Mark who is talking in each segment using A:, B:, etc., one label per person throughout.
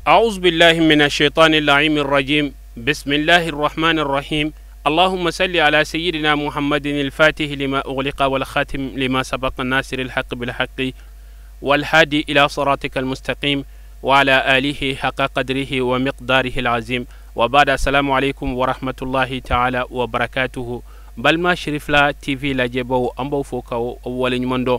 A: أعوذ بالله من الشيطان اللعين الرجيم. بسم الله الرحمن الرحيم. اللهم صل على سيدنا محمد الفاتح لما أغلق والخاتم لما سبق الناصر الحق بالحق والهادي إلى صراطك المستقيم وعلى آله حق قدره ومقداره العظيم. وبعد السلام عليكم ورحمة الله تعالى وبركاته. بل شريف لا تي في لا جبو أمبو فوكاو أول نمندو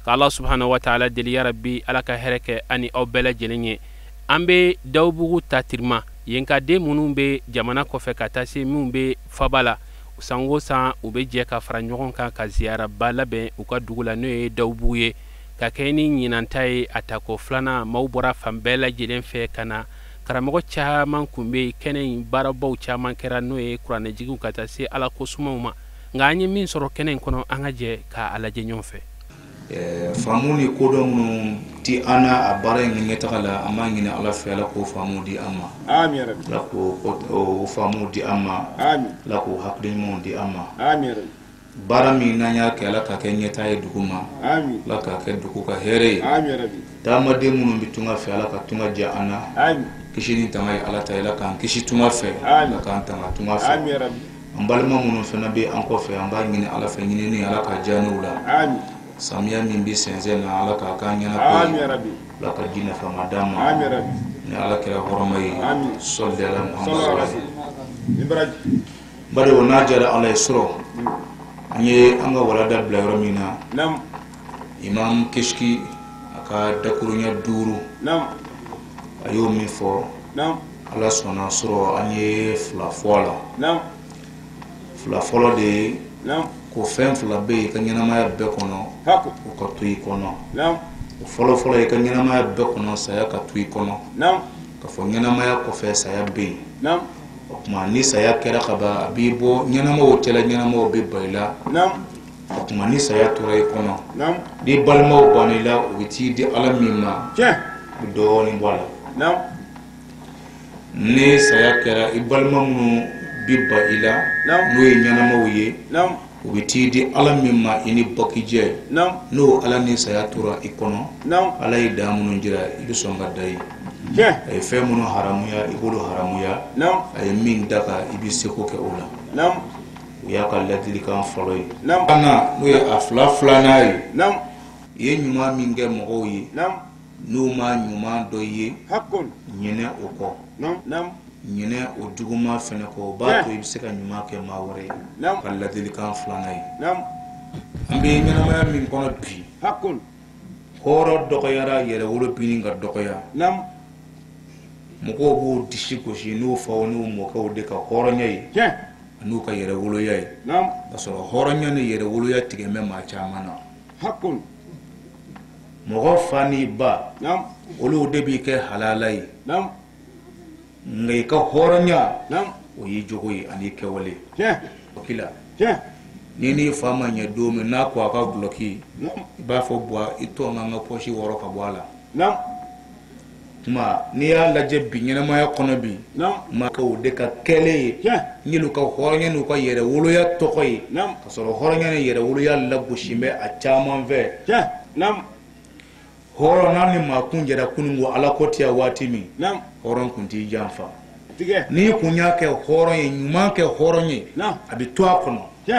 A: الله سبحانه وتعالى دل يا ربي على كهرك أني أو بلا جلني ambe dawbugu tatirma yenka de munun be jamana kofe ka tase mun be fabala usango san ube je ka fara ɲɔgɔn kan ka ziyara ba labɛn u ka dugu la n'o ye dawbugu ye ka kɛ ni ɲinanta ye atako filana maaw bɔra fan bɛɛ lajɛlen fɛ ka na karamɔgɔ caman kun be kɛnɛ in baarabaw caman kɛra n'o ye kuranɛjigiw ka taa se ala kosumaw ma nka an ye min sɔrɔ kɛnɛ in kɔnɔ an ka jɛ ka a lajɛ ɲɔgɔn fɛ.
B: Famu ni kodon ti ana a bara yin ne tagala amma yin ala fi ala ko famu di amma
C: amin rabbi
B: la ko famu di amma
C: amin
B: la ko hakdin mu di amma
C: amin rabbi
B: bara mi na ya ke ala ka ke nyeta ye duguma
C: amin
B: la ka ke dugu ka here
C: amin rabbi
B: dama de mun bitunga fi ala ka tunga ja ana
C: amin
B: kishini tamai ala ta ila kan kishi tunga fe
C: amin
B: la kan tanga tunga fe
C: amin rabbi
B: ambalma mun fe na be an ko fe amba yin ala fe yin ni ala ka janu la
C: amin
B: samia min bi senze na ala ka kanya na
C: ko amin rabbi
B: la ka dina fa madama
C: amin rabbi
B: ni ala kira horomai
C: amin
B: sallallahu
C: sallallahu
B: alaihi
C: alaihi ibrahim
B: bare wona jara ala isro anye anga wala da bla romina
C: nam
B: imam kishki aka dakurunya duru
C: nam
B: ayo mi fo
C: nam
B: ala sona suro anye fla fola
C: nam
B: fla fola de
C: nam
B: ko fen fla be ka nyana ma be kono
C: hako
B: ko tuyi kono
C: nam
B: folo folo ka nyana ma be kono saya ka tuyi kono
C: nam
B: ka fo nyana ma ko fe saya be
C: nam
B: kuma ni saya kera kaba bibo nyana ma wotela nyana ma be bayla
C: nam
B: kuma ni saya turai kono
C: nam
B: di balmo banila witi di alamima
C: je
B: do ni wala
C: nam
B: ni saya kera ibalma mu bibba ila
C: nam
B: no nyana ma wiye
C: nam
B: witi di alamima ini bokije
C: nam
B: no ala ni saya tura ikono
C: nam
B: ala idamu njira idu songa dai
C: je
B: ay fe muno haramuya ibulu haramuya
C: nam
B: ay min daka ibi seko ke ola
C: nam
B: ya ka ladili kan folloy
C: nam
B: ana no ya afla flanai
C: nam
B: ye nyuma minge mo yi
C: nam
B: no ma nyuma do ye
C: hakun
B: nyene oko
C: nam nam
B: nyene o duguma fene ko ba to ibi seka nyuma ke ma wore
C: nam
B: ka ladili kan flanai
C: nam
B: ambe nyana ma min kono bi
C: hakun
B: horo doko yara yere wolo bini ga doko ya
C: nam
B: moko bo dishi ko shi no fa no mo ka o de ka horo nyai
C: je
B: anu ka yere wolo yai
C: nam
B: basoro horo nyane yere wolo ya tige me ma chamana
C: hakun
B: mogo fani ba
C: nam
B: wolo de bi ke halalai
C: nam
B: ngai ka horo nya
C: nam
B: o yi jogo yi ani ke wole
C: je
B: kila
C: je
B: ni fama nya do me na ko aka bloki
C: nam
B: ba fo bwa ito nga poshi woro ka bwala
C: nam
B: ma ni ya laje bi nyana ma ya kono bi
C: nam
B: ma ka o de ka kele
C: je
B: ngilu ka horo nya no ka yere wolo ya tokoyi
C: nam
B: kasoro horo nya ne yere wolo ya labu shimbe a chaman ve
C: je nam
B: horo nani ma kunjera kunungo ala kotia watimi
C: nam
B: horon kunti janfa
C: tige
B: ni kunya ke horo ye nyuma ke horo nye
C: nam
B: abi to akono
C: je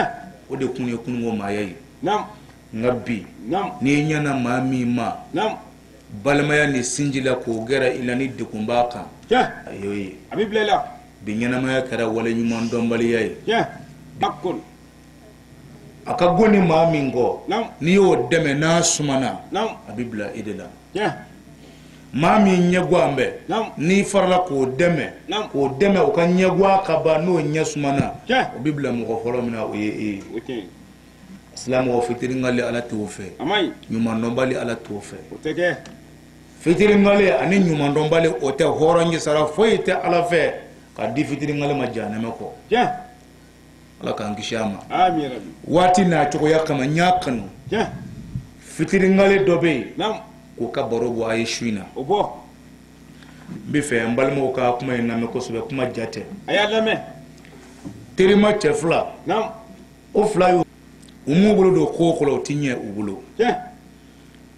B: o de kunye kunungo mayayi
C: nam
B: ngabi
C: nam
B: ni nyana mami ma
C: nam
B: balmaya ni sinjila ko gera ilani de kumbaka
C: je
B: ayoyi
C: abiblela
B: bi nyana maya kara wala nyuma ndombali yayi
C: je hakun
B: aka goni mami ngo
C: nam
B: ni o deme na sumana
C: nam
B: abibla idela
C: je
B: mami nyegwambe
C: nam
B: ni farla ko deme
C: nam
B: ko deme o kan nyegwa ka ba no nyasumana
C: je
B: o bibla mo ko folo mina o ye
C: okay
B: islam o fitiri ngali ala tofe
C: amai
B: nyuma ndombali ala tofe
C: tige
B: fitiri ngali ani nyuma ndombali o te horongi sara foite ala fe ka di fitiri ngali ma janame ko
C: je
B: ala kan kishama
C: amin rabbi
B: wati na choko yakama nyakanu
C: je
B: fitiri ngali dobe
C: nam
B: ko ka borobo ay shuina
C: obo
B: bi fe mbalmo ka kuma ina me ko sube kuma jate
C: ayalame
B: terima chefla
C: nam
B: o fly umu bulu do ko ko tinye ubulo
C: je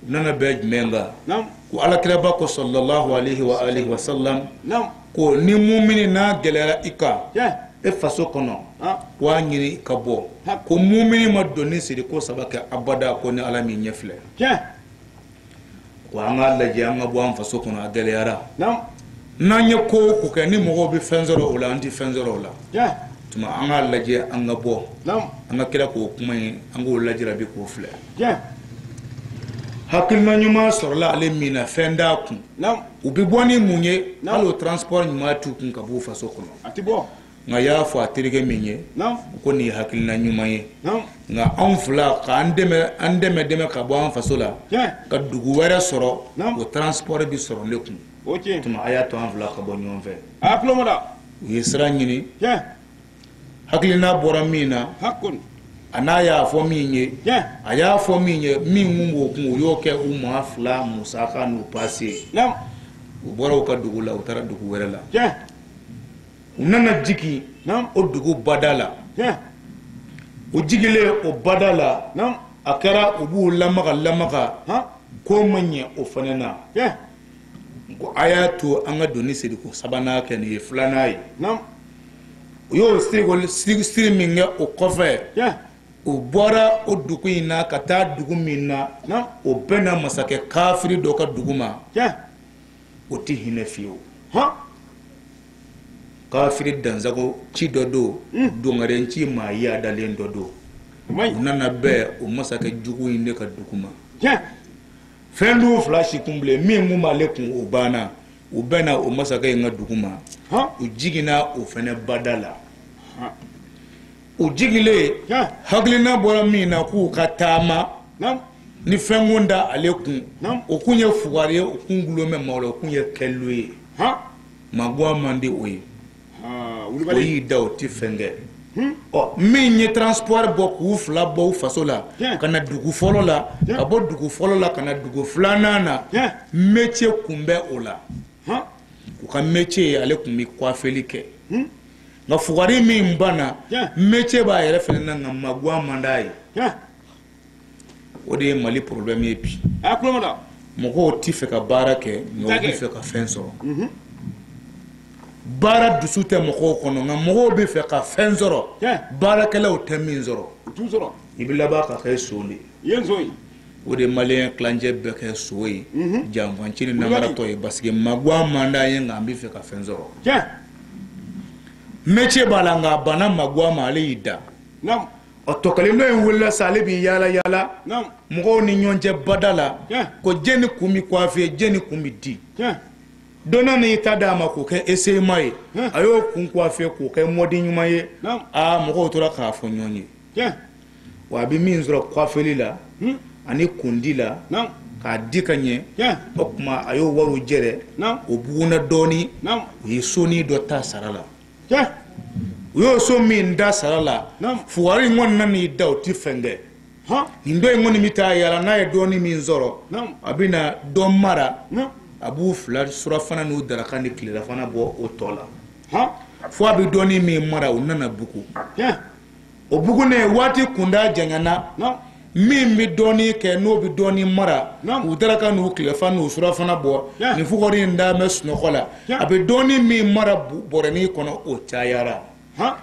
B: nana be menga
C: nam
B: ko alakira ba ko sallallahu alaihi wa alihi wa sallam
C: Nam.
B: ko ni mu'mini na gelera ika
C: Tiens.
B: e faso kono
C: Ah.
B: wa nyiri ka bɔ ko mu'mini ma doni siri ko sabaka abada ko ni ala mi ɲɛfilɛ
C: Tiens.
B: ko an ka lajɛ an ka bɔ an faso kɔnɔ a gɛlɛyara
C: Nam.
B: n'an ye ko kɛ ni mɔgɔw bɛ fɛn sɔrɔ o la an tɛ fɛn sɔrɔ o la
C: Tiens.
B: tuma an ka lajɛ an ka bɔ
C: Nam.
B: an ka kira k'o kuma in an k'o lajɛra bi k'o filɛ
C: Tiens.
B: hakilina ɲuman sɔrɔla ale min na fɛn d'a kun
C: Nam.
B: u bɛ bɔ ni mun ye hali o transport ɲuman t'u kun ka b'u faso kɔnɔ
C: Atibo.
B: nka y'a fɔ a terikɛ min ye
C: Nam.
B: ko nin ye hakilina ɲuman ye
C: Nam.
B: nka anw fila k'an dɛmɛ ka bɔ an faso la
C: Tiens.
B: ka dugu wɛrɛ sɔrɔ
C: Naam.
B: o transport bi sɔrɔ ne kun
C: Ok.
B: tuma a y'a to an fila ka bɔ ɲɔgɔn fɛ
C: Aklomoda.
B: u ye sira ɲini
C: Tiens.
B: hakilina bɔra min na
C: Hakun.
B: a n'a y'a fɔ min ye
C: Tiens.
B: a y'a fɔ min ye min kun b'o kun u y'o kɛ u maa fila musaka n'u paase
C: Nam.
B: u bɔra u ka dugu la u taara dugu wɛrɛ la
C: Tiens.
B: u nana jigin
C: Nam.
B: o dugu bada la
C: Tiens.
B: u jigilen o bada la
C: Nam.
B: a kɛra u b'u lamaga
C: Ha.
B: ko ma ɲɛ o fana na
C: Tiens.
B: ko a y'a to an ka doni siri ko sabanan kɛ nin ye filanan ye
C: Nam.
B: u y'o siri min kɛ o kɔfɛ
C: Tiens.
B: u bɔra o dugu in na ka taa dugu min na
C: Nam.
B: o bɛɛ na masakɛ kafiri dɔ ka dugu ma
C: Tiens.
B: o tɛ hinɛ fiyewu
C: Ha.
B: kafiri dansago ci dɔ don dongaren ci maa yaadalen dɔ don
C: Mai.
B: u nana bɛɛ o masakɛ jugu in de ka dugu ma
C: Tiens.
B: fɛn dɔw fila si kun bilen min kun b'ale kun o banna u bɛnna o masakɛ in ka dugu ma
C: Ha.
B: u jiginna o fɛnɛ bada la
C: Ha.
B: u jigilen
C: Tiens.
B: hakilina bɔra min na k'u ka taama
C: Nam.
B: ni fɛn kun da ale kun
C: Naam.
B: o kun ye fugari ye o kun gulon bɛ maaw la o kun ye kɛlo ye
C: Ha.
B: magoya man di o ye
C: Ah,
B: o
C: Wulibali.
B: y'i da o ti fɛn kɛ ɔ min ye transport bɔ k'u fila bɔ u faso la
C: Tiɲɛ.
B: ka na dugu fɔlɔ la
C: Tiɲɛ.
B: ka bɔ dugu fɔlɔ la ka na dugu filanan na
C: Tiɲɛ.
B: métier kun bɛ o la
C: Ha.
B: u ka métier ale kun bɛ coiffeli kɛ nka fugari min banna
C: Tiɲɛ.
B: métier b'a yɛrɛ fɛnɛ na nka magoya man d'a ye
C: Tiens.
B: o de ye mali problème ye bi
C: Aklomoda.
B: mɔgɔw ti fɛ ka baara kɛ nka u
C: Tiɲɛ
B: bɛ
C: kɛ.
B: fɛ ka fɛn sɔrɔ baara dusu tɛ mɔgɔw kɔnɔ nka mɔgɔw bɛ fɛ ka fɛn sɔrɔ
C: Tiɲɛ.
B: baarakɛlaw tɛ min sɔrɔ
C: Toujours.
B: i bɛ laban ka kɛ so de
C: Yenzoi.
B: o de maliyɛn kilancɛ bɛɛ kɛ so ye janfanci ni namaratɔ ye parce que magoya man d'a ye nka an bɛ fɛ ka fɛn sɔrɔ
C: Tiens.
B: métier b'a la nka a banna magoya ma ale y'i da
C: Nam.
B: ɔ tɔkɛlen dɔ in wulila sa ale bɛ yaala yaala
C: Nam.
B: mɔgɔw ni ɲɔgɔn cɛ bada la
C: Tiɲɛ.
B: ko jɛni kun bɛ coiffer jɛni kun bɛ di
C: Tiens.
B: dɔnna ni ta d'a ma k'o kɛ essayement ye a y'o kun coiffer k'o kɛ mɔdi ɲuman ye
C: Naam.
B: mɔgɔw tora k'a fɔ ɲɔgɔn ye
C: Tiens.
B: wa a bɛ min sɔrɔ coiffeli la ani kundi la
C: Nam.
B: k'a di ka ɲɛ
C: Tiens.
B: o tuma a y'o wariw jɛrɛ
C: Naam.
B: o buguna dɔɔni
C: Nam.
B: u ye soni dɔ ta sara la
C: Tiens.
B: u y'o so min da sara la
C: Naam.
B: fugari in kɔni nan'i da o ti fɛn kɛ
C: Ha.
B: nin dɔ in kɔni bɛ taa yala n'a ye dɔɔni min sɔrɔ
C: Naam.
B: a bɛ na dɔ mara
C: Nam.
B: a b'u fila surafana n'u daraka ni tilelafana bɔ o tɔ la
C: Ha.
B: fo a bɛ dɔɔni min mara u nana bugu
C: Tiens.
B: o bugunen waati kunda janyana
C: Nam.
B: min bɛ dɔɔni kɛ n'o bɛ dɔɔni mara
C: Naam.
B: u daraka n'u tilelafana n'u surafana bɔ
C: Yeah.
B: nin fugari in da bɛ sunɔgɔ la
C: Yeah.
B: a bɛ dɔɔni min mara bɔrɛni kɔnɔ o cayara
C: Ha.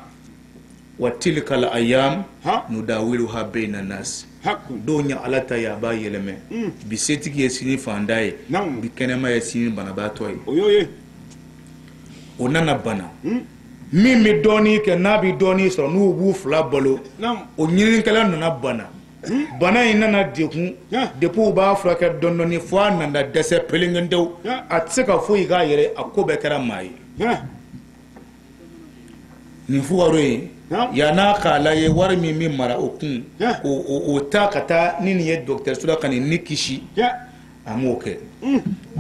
B: wa tilka al ayam
C: Ha.
B: nudawiluha bayna nas
C: Hakun.
B: dɔw ɲɛ ala ta ye a b'a yɛlɛmɛ bi setigi ye sini fanda ye
C: Naam.
B: bi kɛnɛma ye sini banabaatɔ ye
C: Oyoye.
B: o nana bana min bɛ dɔɔni kɛ n'a bɛ dɔɔni sɔrɔ n'u b'u fila balo
C: Nam.
B: o ɲininikɛla nana bana bana in nana dekun
C: Yeah.
B: depuis u b'a furakɛ dɔɔni fo a nana dɛsɛ pelengendew
C: Yeah.
B: a tɛ se ka foyi k'a yɛrɛ a ko bɛɛ kɛra maa ye
C: Tiens.
B: nin fugaro in
C: Yeah.
B: yan'a k'a lajɛ wari min bɛ mara o kun
C: Yeah.
B: o ta ka taa ni nin ye dɔgɔtɔrɔso la ka nin ni kisi
C: Tiens.
B: a m'o kɛ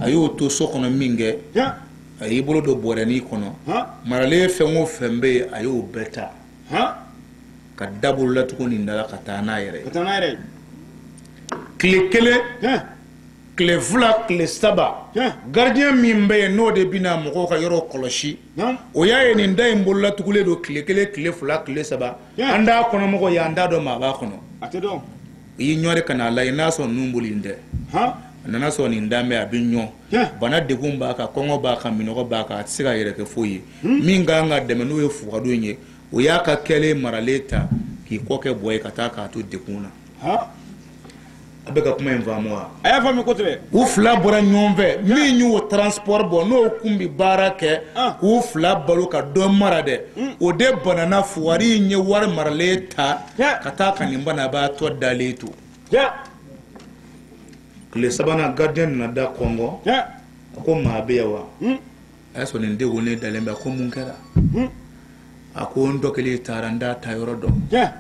B: a y'o to so kɔnɔ min kɛ
C: Tiens.
B: a y'i bolo don bɔrɛnin kɔnɔ
C: Ha.
B: maralen fɛn o fɛn bɛ yen a y'o bɛɛ ta
C: Ha.
B: ka dabolo latuguni nin da la ka taa n'a yɛrɛ ye
C: Katanare.
B: tile kelen
C: Tiens.
B: tile fila tile saba
C: Tiens.
B: gardien min bɛ yen n'o de bɛna mɔgɔw ka yɔrɔ kɔlɔsi
C: Nam.
B: o y'a ye nin da in bolola tugulen don tile kelen tile fila tile saba
C: Yeah.
B: an t'a kɔnɔmɔgɔ ye an t'a dɔn maa b'a kɔnɔ
C: Ate dɔn.
B: i y'i ɲɔri ka n'a lajɛ n'a sɔrɔ nun boli in tɛ
C: Ha.
B: nana sɔrɔ nin danbɛ a bɛ ɲɔn bana degun b'a kan kɔngɔ b'a kan minɔgɔ b'a kan a tɛ se ka yɛrɛ kɛ foyi ye min kan ka dɛmɛ n'o ye fugado ye o y'a ka kɛlen maralen ta k'i kɔ kɛ bɔ ye ka taa k'a to degun na a bɛ ka kuma in faamu wa
C: a y'a faamu kosɛbɛ
B: u fila bɔra ɲɔgɔn fɛ min y'o transport bɔ n'o kun bɛ baara kɛ k'u fila balo ka dɔ mara dɛ o de banana fugari in ye wari maralen ta ka taa ka nin banabaatɔ dalen to tile sabanan gardien nana da kɔngɔ a ko maa bɛ yan wa a y'a sɔrɔ nin degun ne dalen bɛ a ko mun kɛra a ko n dɔ kelen taara n t'a ta yɔrɔ dɔn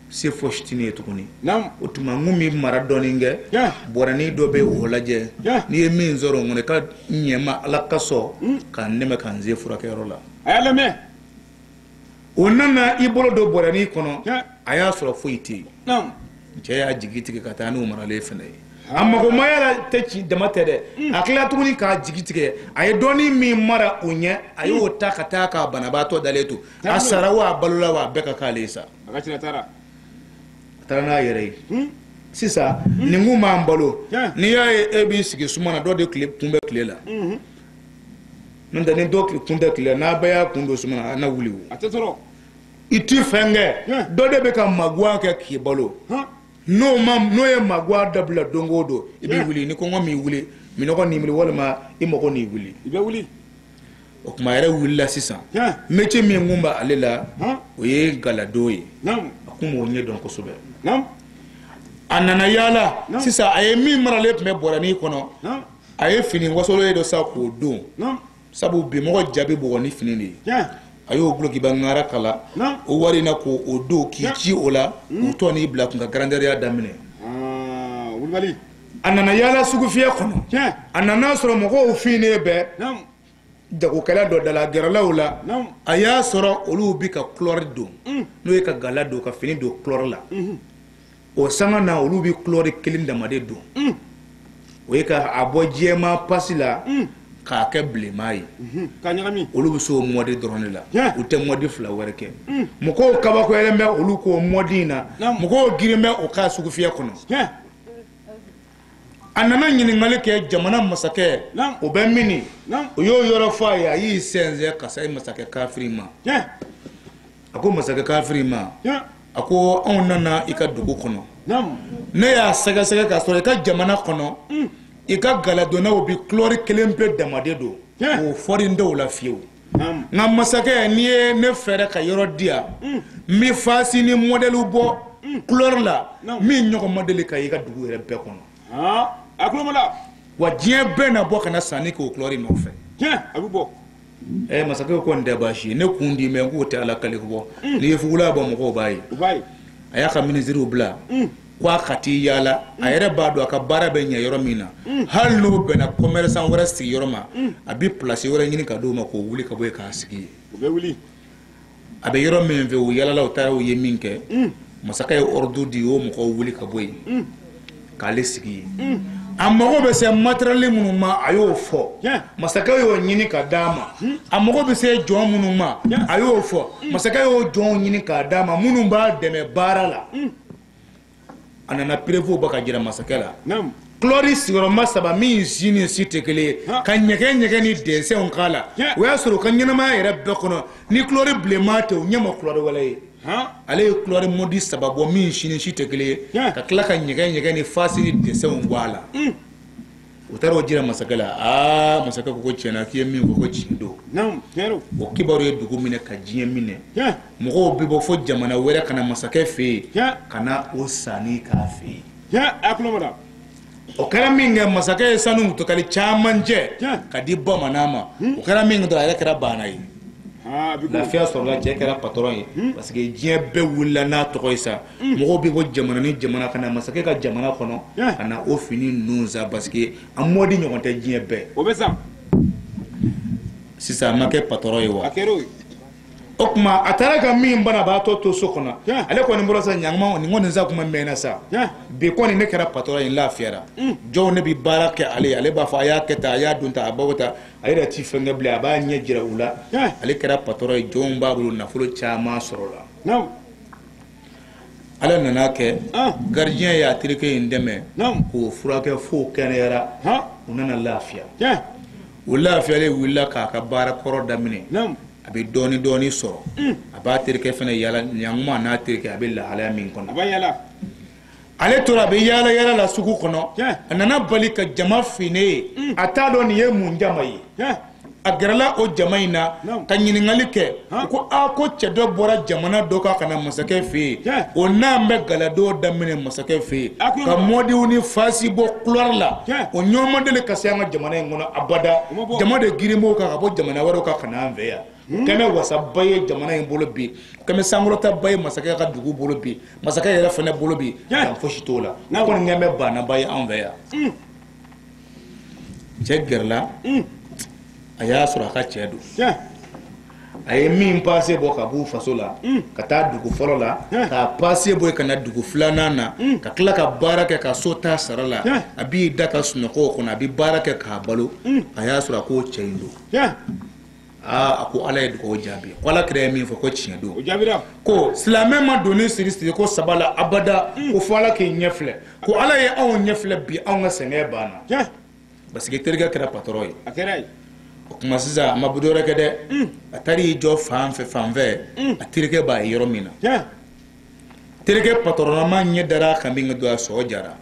B: se fosi tɛ ne ye tuguni o tuma n kun bɛ mara dɔɔni kɛ bɔrɛni dɔ bɛ o lajɛ n'i ye min sɔrɔ n kɔnɔ i ka ɲɛ ma ala ka sɔn ka n dɛmɛ ka n se furakɛyɔrɔ la
C: a y'a lamɛn
B: o nana i bolo don bɔrɛni kɔnɔ a y'a sɔrɔ foyi tɛ yen cɛ y'a jigi tigɛ ka taa n'o maralen fana ye a magomaya la tɛ ci dama tɛ dɛ a tila tuguni k'a jigi tigɛ a ye dɔɔni min mara o ɲɛ a y'o ta ka taa k'a banabaatɔ dalen to a sara wa a balola wa a bɛɛ ka k'ale ye sa
C: a ka cɛ taara
B: a taara n'a yɛrɛ ye sisan nin kun b'an balo n'i y'a ye e b'i sigi suma na dɔ de kun bɛ tile la n'o tɛ ni dɔ kun tɛ tile la n'a bɛɛ y'a kun don suma na a na wuli o
C: a tɛ sɔrɔ
B: i ti fɛn kɛ dɔ de bɛ ka magoya kɛ k'i balo n'o ye magoya dabila don o don i bɛ wuli ni kɔngɔ m'i wuli minɔgɔ n'i wuli walima i mago n'i wuli
C: i bɛ wuli
B: o tuma a yɛrɛ wulila sisan métier min kun b'ale la o ye galadon ye a kun b'o ɲɛ dɔn kosɛbɛ a nana yaala sisan a ye min maralen tun bɛ bɔrɛni kɔnɔ a ye fini wasolo dɔ sa k'o don sabu bi mɔgɔ jaabi bɔgɔ ni fini de ye a y'o gulokiba ŋara kala o wari in na k'o don k'i ci o la k'o tɔ n'i bila kun ka garandɛriya daminɛ a nana yaala sugu fiyɛ kɔnɔ a nana sɔrɔ mɔgɔw finnen bɛɛ jagokɛla dɔ dala gɛrɛlaw la a y'a sɔrɔ olu bi ka kulɔri don n'o ye ka gala don ka fini don kulɔri la o sanga na olu bi kulɔri kelen damaden don o ye ka a bɔ jɛma pasi la k'a kɛ bilenman ye olu bɛ se o mɔdi dɔrɔn de la u tɛ mɔdi fila wɛrɛ kɛ mɔgɔw kabakoyalen bɛ olu k'o mɔdi in na mɔgɔw girin bɛ o k'a sugu fiyɛ kɔnɔ a nana ɲininkali kɛ jamana masakɛ o bɛ mini o y'o yɔrɔ fɔ a ye a y'i sɛnsɛn ka se masakɛ kafiri ma a ko masakɛ kafiri ma a ko anw nana i ka dugu kɔnɔ ne y'a sɛgɛsɛgɛ k'a sɔrɔ i ka jamana kɔnɔ i ka galadonnaw bi kulɔri kelen pe damaden don k'o fɔri n dɔw la fiyewu nka masakɛ n'i ye ne fɛɛrɛ ka yɔrɔ di yan n bɛ fasi ni mɔdɛliw bɔ kulɔri la min ɲɔgɔn ma deli ka i ka dugu yɛrɛ bɛɛ kɔnɔ
C: a kulo la
B: wa diɲɛ bɛɛ na bɔ ka na sanni k'o kulɔri nɔfɛ
C: a bɛ bɔ
B: masakɛ ko nin tɛ baasi ye ne kun di mɛ k'o tɛ ala kale bɔ n'i ye fugula bɔ mɔgɔw b'a ye a y'a ka minisiriw bila k'a ka t'i yaala a yɛrɛ b'a dɔn a ka baara bɛ ɲɛ yɔrɔ min na hali n'o bɛnna commerçant wɛrɛ sigi yɔrɔ ma a bɛ place wɛrɛ ɲini ka d'o ma k'o wuli ka bɔ yen k'a sigi yen a bɛ yɔrɔ min fɛ o yalala o taara o ye min kɛ masakɛ ye ordre di o mɔgɔw wuli ka bɔ yen k'ale sigi yen a mago bɛ se matériel minnu ma a y'o fɔ masakɛ y'o ɲini ka d'a ma a mago bɛ se jɔn minnu ma a y'o fɔ masakɛ y'o jɔnw ɲini k'a d'a ma minnu b'a dɛmɛ baara la a nana prévu bɔ ka jira masakɛ la kulɔri sigiyɔrɔma 3 min si ni si tɛ kelen ye ka ɲɛgɛn ni dɛsɛnw k'a la o y'a sɔrɔ o ka ɲɛnamaya yɛrɛ bɛɛ kɔnɔ ni kulɔri bilenman tɛ o ɲɛ ma kulɔri wɛrɛ ye ale ye kulɔri mɔdi 3 bɔ min si ni si tɛ kelen ye ka tila ka ɲɛgɛn ni fasi ni dɛsɛnw bɔ a la o taara o jira masakɛ la masakɛ ko tiɲɛna k'i ye min fɔ ko tiɲɛ don o kibaru ye dugu minɛ ka diɲɛ minɛ mɔgɔw bɛ bɔ fo jamana wɛrɛ ka na masakɛ fɛ yen ka na o sanni k'a fɛ yen o kɛra min kɛ masakɛ ye sanu tokali caman cɛ ka di bamanan ma o kɛra min kɛ dɔrɔn a yɛrɛ kɛra bana ye lafiya sɔrɔla cɛ kɛra patron ye parce que diɲɛ bɛɛ wulila n'a tɔgɔ ye sa mɔgɔw bɛ bɔ jamana ni jamana ka na masakɛ ka jamana kɔnɔ ka na o fini ninnu san parce que a mɔdi ɲɔgɔn tɛ diɲɛ bɛɛ
C: o bɛ san
B: sisan a ma kɛ patron ye wa o tuma a taara ka min banabaatɔ to so kɔnɔ ale kɔni bɔra sa ɲanguma nin kɔni sa kuma mɛnna sa bi kɔni ne kɛra patron ye lafiyara jɔnw ne bɛ baara kɛ ale b'a fɔ a y'a kɛ tan a y'a dun tan a b'o ta a yɛrɛ ti fɛn kɛ bilen a b'a ɲɛ jira u la ale kɛra patron ye jɔnw b'a bolo nafolo caman sɔrɔ la ala nana kɛ gardien y'a terikɛ in dɛmɛ k'o furakɛ fo kɛnɛyara u nana lafiya o lafiyalen wulila k'a ka baara kɔrɔ daminɛ a bɛ dɔɔni sɔrɔ a b'a terikɛ fana yaala ɲankuma n'a terikɛ a bɛ lahalaya min kɔnɔ ale tora a bɛ yaala la sugu kɔnɔ a nana bali ka jama finne ye a t'a dɔn nin ye mun jama ye a gɛrɛla o jama in na ka ɲininkali kɛ ko ko cɛ dɔ bɔra jamana dɔ kan ka na masakɛ fɛ yen o n'an bɛ galadon daminɛ masakɛ fɛ yen ka mɔdiw ni fasi bɔ couloir la o ɲɔgɔn ma deli ka se an ka jamana in kɔnɔ abada jama de girinb'o kan ka bɔ jamana wɛrɛw kan ka na an fɛ yan kɛmɛ wasaba ye jamana in bolo bi kɛmɛ sankɔrɔtaba ye masakɛ ka dugu bolo bi masakɛ yɛrɛ fana bolo bi yan fosi t'o la n'a kɔni ɲɛ bɛ banaba ye an fɛ yan cɛ gɛrɛla a y'a sɔrɔ a ka cɛ don a ye min paase bɔ ka b'u faso la ka taa dugu fɔlɔ la k'a paase bɔ ka na dugu filanan na ka tila ka baara kɛ ka so ta sara la a b'i da ka sunɔgɔw kɔnɔ a bɛ baara kɛ k'a balo a y'a sɔrɔ a k'o cɛ in don a ko ala ye dugawu jaabi ko ala kira ye min fɔ ko tiɲɛ don ko silamɛ ma donni siri ko saba la abada ko fɔ ala k'i ɲɛ filɛ ko ala ye anw ɲɛ filɛ bi anw ka sɛgɛn banna parce que terikɛ kɛra patɔrɔn ye o kuma sisan a ma budi wɛrɛ kɛ dɛ a taara i jɔ fan fɛ a terikɛ b'a ye yɔrɔ min na terikɛ patɔrɔnama ɲɛ dara kan min ka don a sɔgɔ jara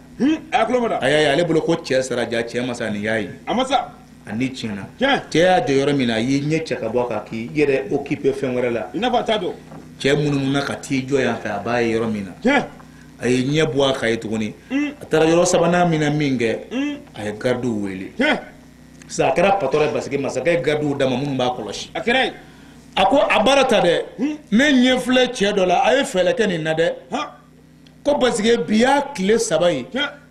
B: a y'a ye ale bolo ko cɛ sara ja cɛ masa nin y'a ye a ni tiɲɛna cɛ y'a jɔ yɔrɔ min na a y'i ɲɛ cɛ ka bɔ kan k'i yɛrɛ occupé fɛn wɛrɛ la cɛ munumuna ka t'i jɔ yan fɛ a b'a ye yɔrɔ min na a ye ɲɛ bɔ a kan ye tuguni a taara yɔrɔ sabanan min na min kɛ a ye gardiw wele sisan a kɛra patɔrɔn ye parce que masakɛ ye gardiw d'a ma minnu b'a kɔlɔsi a ko a baara ta dɛ ne ɲɛ filɛ cɛ dɔ la a ye fɛɛrɛ kɛ nin na dɛ ko parce que bi y'a tile 3 ye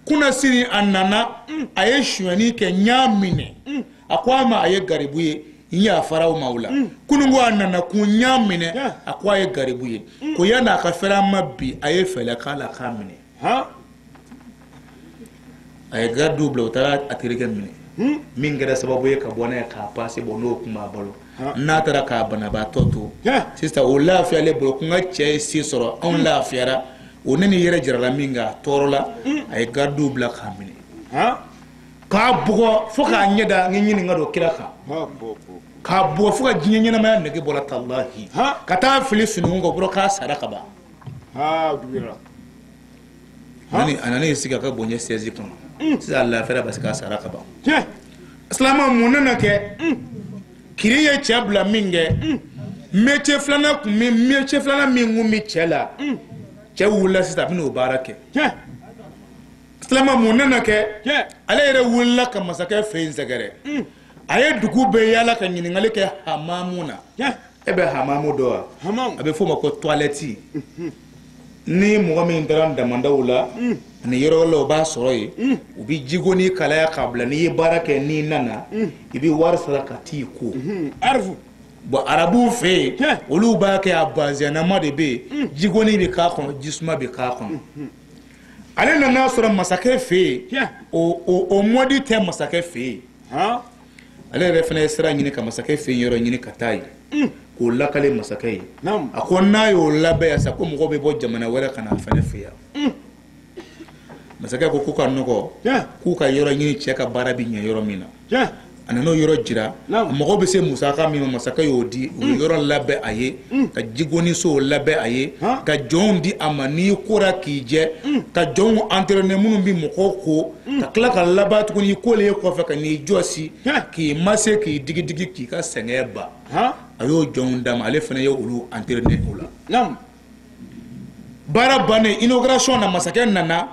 B: kunna sini a nana a ye sonyani kɛ n y'a minɛ a ko a ma a ye garibu ye n yafara o ma o la kununko a nana kun n y'a minɛ a ko a ye garibu ye ko yan'a ka fɛrɛ an ma bi a ye fɛɛrɛ k'a la k'a minɛ a ye gardiw bila u taara a terikɛ minɛ min kɛra sababu ye ka bɔ n'a ye k'a paase bɔ n'o kun b'a bolo n'a taara k'a banabaatɔ to sisan o lafiyalen bolo ko n ka cɛ ye se sɔrɔ anw lafiyara o ne ni yɛrɛ jirala min k'a tɔɔrɔ la a ye gardiw bila k'a minɛ k'a bugɔ fo k'a ɲɛda n ɲininka don kira kan k'a bugɔ fo ka diɲɛ ɲɛnamaya nege bɔra talahi ka taa fili sununkun kan o bɔra k'a sara ka ban a nana sigi a ka bonɲɛ 16 kɔnɔ sisan a lafiyara parce que a sara ka ban silamɛw mun nana kɛ kiri ye cɛ bila min kɛ métier filanan min kun bɛ cɛ la cɛ wulila sisan a bɛna o baara kɛ silamɛw mun nana kɛ ale yɛrɛ wulila ka masakɛ fɛ yen sɛgɛrɛ a ye dugu bɛɛ yaala ka ɲininkali kɛ hamamu na e bɛ hamamu dɔn wa a bɛ f'o ma ko toilette ni mɔgɔ min taara damandaw la ani yɔrɔ la o b'a sɔrɔ yen u bɛ jiko ni kalaya k'a bila n'i ye baara kɛ n'i nana i bɛ wari sara ka t'i ko bon arabuw fɛ yen olu b'a kɛ a bazɛnama de bɛ yen jikoni bɛ k'a kɔnɔ jisuma bɛ k'a kɔnɔ ale nana sɔrɔ masakɛ fɛ yen o mɔdi tɛ masakɛ fɛ yen ale yɛrɛ fana ye sira ɲini ka masakɛ fɛ yen yɔrɔ ɲini ka taa yen k'o lakale masakɛ ye a ko n'a y'o labɛn yan sa ko mɔgɔw bɛ bɔ jamana wɛrɛ ka na fɛnɛ fɛ yan masakɛ ko k'u ka nɔgɔ k'u ka yɔrɔ ɲini cɛ ka baara bɛ ɲɛ yɔrɔ min na a nana o yɔrɔ jira mɔgɔw bɛ se musaka min ma masakɛ y'o di o yɔrɔ labɛn a ye ka jigoni so labɛn a ye ka jɔnw di a ma n'i kora k'i jɛ ka jɔnw entraîner minnu bɛ mɔgɔw ko ka tila ka laban tuguni i kolen kɔfɛ ka n'i jɔsi k'i mase k'i digi k'i ka sɛgɛn ban a y'o jɔnw d'a ma ale fana ye olu entraîner o la baara bannen inauguration na masakɛ nana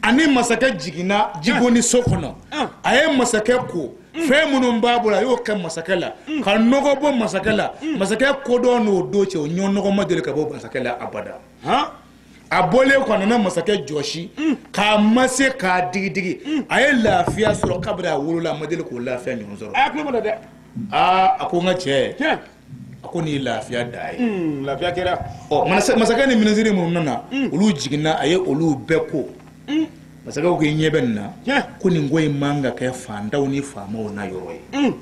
B: ani masakɛ jiginna jigoni so kɔnɔ a ye masakɛ ko fɛn minnu b'a bolo a y'o kɛ masakɛ la ka nɔgɔ bɔ masakɛ la masakɛ kodɔn n'o don cɛ o ɲɔ nɔgɔ ma deli ka bɔ masakɛ la abada a bɔlen kɔ a nana masakɛ jɔsi k'a mase k'a digi a ye lafiya sɔrɔ kabiri a wolola a ma deli k'o lafiya ɲɔgɔn sɔrɔ a ko n ka cɛ a ko nin ye lafiya da ye
C: lafiya kɛra
B: masakɛ ni minisiri minnu nana olu jiginna a ye olu bɛɛ ko masakɛ ko i ɲɛ bɛ nin na ko nin ko in man ka kɛ fantanw ni faamaw na yɔrɔ ye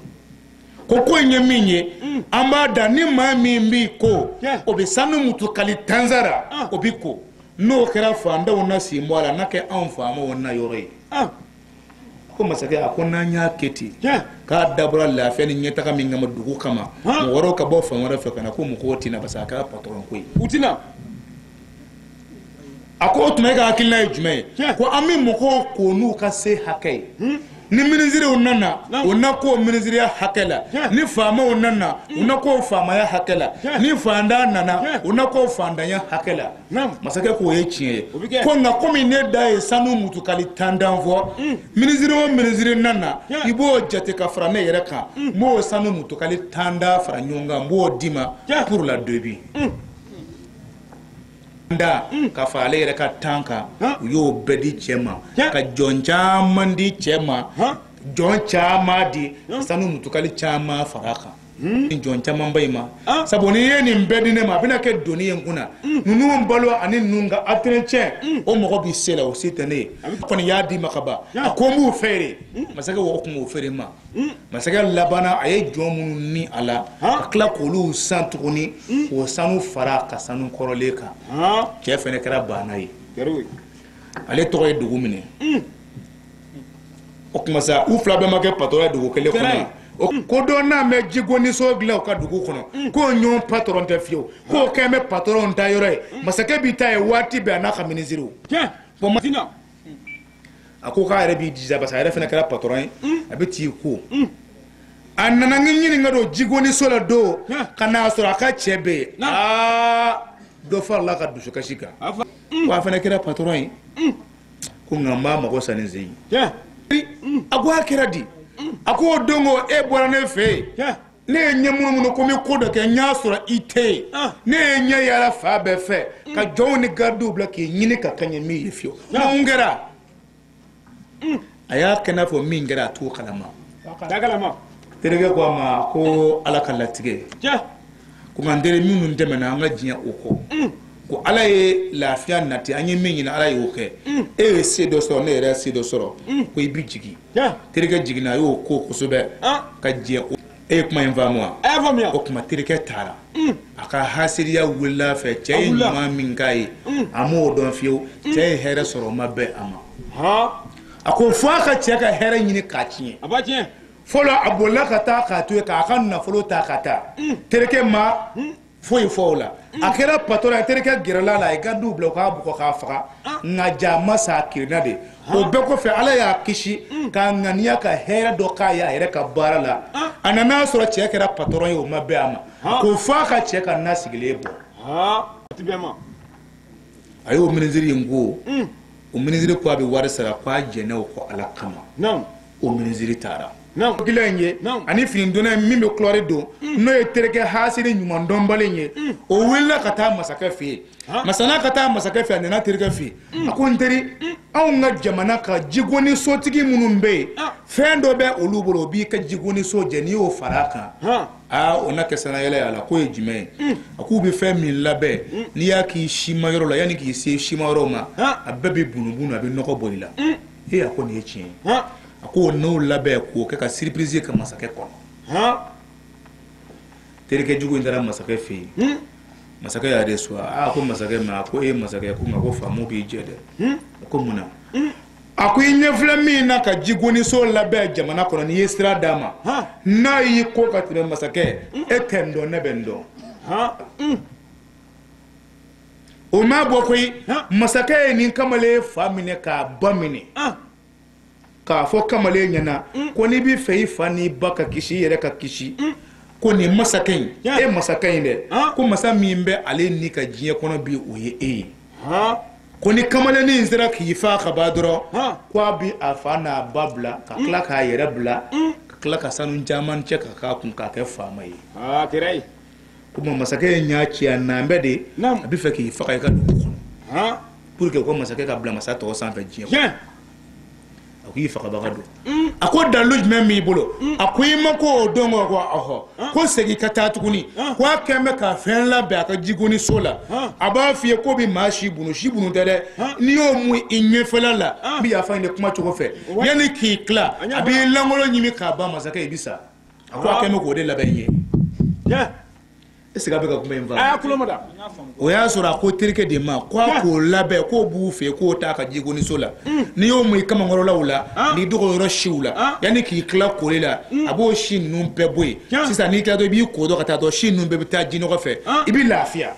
B: ko ko nye min ye an b'a da ni maa min b'i ko o bɛ sanu mutukali tanzara o bi ko n'o kɛra fantanw na sen bɔ a la n'a kɛ anw faamaw na yɔrɔ ye ko masakɛ a ko n'an y'a kɛ ten k'a dabɔra lafiya ni ɲɛtaga min kama dugu kama mɔgɔ wɛrɛw ka bɔ fan wɛrɛ fɛ ka na ko mɔgɔw tɛna parce que a kɛra patɔrɔn ko ye
C: u tɛna
B: a ko o tuma e ka hakilina ye jumɛn ye ko an bɛ mɔgɔw ko n'u ka se hakɛ ye ni minisiriw nana u na ko minisiriya hakɛ la ni faamaw nana u na ko faamaya hakɛ la ni fantan nana u na ko fantanya hakɛ la masakɛ k'o ye tiɲɛ ye ko nka komi ne da ye sanu mutukali 10 fɔ minisiri o minisiri nana i b'o jate ka fara ne yɛrɛ kan n b'o sanu mutukali 10 fara ɲɔgɔn kan n b'o d'i ma pour la devis da ka fara ale yɛrɛ ka 10 kan u y'o bɛɛ di cɛ ma ka jɔn caman di cɛ ma jɔn caman di sanu mutukali caman fara kan jɔn caman ba in ma sabu ni ye nin bɛɛ di ne ma a bɛna kɛ doni ye n kunna ninnu balo ani ninnu ka entretien o mɔgɔ b'i se la o se tɛ ne ye kɔni y'a di ma ka ban a ko n b'u feere masakɛ o tun b'o feere ma masakɛ labanna a ye jɔn minnu ni a la ka tila k'olu san tuguni k'o sanu fara ka sanu kɔrɔlen kan cɛ fɛnɛ kɛra banna ye ale tɔgɔ ye dugu minɛ o tuma sa u fila bɛɛ ma kɛ patɔrɔn ye dugu kelen kɔnɔ ko dɔ n'a mɛ jiko nisɔn dilan u ka dugu kɔnɔ k'o ɲɔgɔn patɔrɔn tɛ fiyewu k'o kɛn bɛ patɔrɔn ta yɔrɔ ye masakɛ b'i ta ye waati bɛɛ a n'a ka minisiriw a ko k'a yɛrɛ b'i jija parce que a yɛrɛ fɛnɛ kɛra patɔrɔn ye a bɛ t'i ko a nana n ɲininka don jiko nisɔn la don ka n'a sɔrɔ a ka cɛ bɛ yen dɔ farala ka dusukasi kan wa a fɛnɛ kɛra patɔrɔn ye ko nka n b'a mago sa nin sen a ko a kɛra di a ko o don ko e bɔra ne fɛ yen ne ye ɲɛ munumunu ko n bɛ ko dɔ kɛ n y'a sɔrɔ i tɛ yen ne ye ɲɛ yaala fa bɛɛ fɛ ka jɔnw ni gardiw bila k'i ɲini ka kan ye min ye fiyewu mun kɛra a y'a kɛ n'a fɔ min kɛra a t'o kalama terikɛ ko a ma ko ala ka latigɛ ko nka n teri minnu tɛmɛna an ka diɲɛ o kɔ ko ala ye lafiya nati an ye min ɲini ala y'o kɛ e ye se dɔ sɔrɔ ne yɛrɛ se dɔ sɔrɔ ko i bi jigin terikɛ jiginna a y'o ko kosɛbɛ ka diɲɛ o e ye kuma in faamu wa o kuma terikɛ taara a ka hasiriya wulila fɛ cɛ ye ɲuman min k'a ye a m'o dɔn fiyewu cɛ ye hɛrɛ sɔrɔ o ma bɛn a ma a ko fo a ka cɛ ka hɛrɛ ɲini k'a tiɲɛ fɔlɔ a bolila ka taa k'a to yen k'a ka nafolo ta ka taa terikɛ ma foyi fɔ o la a kɛra patɔrɔn ye terikɛ gɛrɛla la a ye gardiw bila u k'a bugɔ k'a faga nka jaa ma sa a kirina de o bɛɛ kɔfɛ ala y'a kisi k'a ŋaniya ka hɛrɛ dɔ k'a ye a yɛrɛ ka baara la a nan'a sɔrɔ cɛ kɛra patɔrɔn ye o ma bɛn a ma k'o fɔ a ka cɛ ka na sigilen bɔ a y'o minisiri in ko o minisiri ko a bɛ wari sara k'a jɛnɛ o kɔ ala kama o minisiri taara gila in ye ani fini donna min bɛ kulɔri don n'o ye terikɛ hasiri ɲuman dɔnbalen ye o wulila ka taa masakɛ fɛ yen masana ka taa masakɛ fɛ a nana terikɛ fɛ yen a ko n teri anw ka jamana ka jiko ni sotigi minnu bɛ yen fɛn dɔ bɛ olu bolo o b'i ka jiko ni so jɛ n'i y'o fara a kan o na kɛ sanayɛlɛ y'a la k'o ye jumɛn ye a k'u bɛ fɛn min labɛn n'i y'a k'i sima yɔrɔ la yanni k'i se sima yɔrɔ ma a bɛɛ bɛ bunubunu a bɛ nɔgɔ bɔ i la a ko nin ye tiɲɛ ye a ko n'o labɛn k'o kɛ ka surprise ka masakɛ kɔnɔ terikɛ jugu in taara masakɛ fɛ yen masakɛ y'a reçoit a ko masakɛ ma a ko e masakɛ ko nka ko faamaw b'i jɛ dɛ a ko mun na a ko i ɲɛfilɛ min na ka jigoniso labɛn jamana kɔnɔ n'i ye sira d'a ma n'a y'i ko ka tɛmɛ masakɛ e tɛ n dɔn ne bɛ n dɔn o ma bɔ koyi masakɛ ye nin kamalen fa minɛ k'a ba minɛ k'a fɔ kamalen ɲɛna ko n'i b'i fɛ i fa n'i ba ka kisi i yɛrɛ ka kisi ko nin masakɛ in e masakɛ in dɛ ko masa min bɛ ale ni ka diɲɛ kɔnɔ bi o ye e ye ko ni kamalen in sera k'i fa ka ban dɔrɔn ko a bi a fa n'a ba bila ka tila k'a yɛrɛ bila ka tila ka sanu caman cɛ ka k'a kun k'a kɛ faama ye ko masakɛ in y'a ci a nan bɛɛ de a bɛ fɛ k'i faga i ka dugu kɔnɔ pour que ko masakɛ ka bila masa tɔgɔ sanfɛ diɲɛ kɔnɔ a ko i fagabaga don a ko dalu jumɛn b'i bolo a ko i ma ko o don ko ɔhɔ ko segin ka taa tuguni ko a kɛn bɛ ka fɛn labɛn a ka jigoni so la a b'a f'i ye ko bɛ maa si bunu tɛ dɛ n'i y'o mun i ɲɛfɛla la n bɛ yafa ɲini kuma cogo fɛ yanni k'i tila a b'i langolo ɲimi k'a ban masakɛ i bɛ sa ako akeme ko de labenye
C: ya
B: esiga be ka kuma inva
C: aya kulo mada
B: o ya sura ko tirike de ma ko labe ko bu fe ko ta ka jigo ni sola ni yo mu kama ngoro lawla ni dogo ro shiwla yani ki kla ko lela abo shin num pe boy sisa ni ka do bi ko do ka ta do shin num be ta jino ko fe ibi lafiya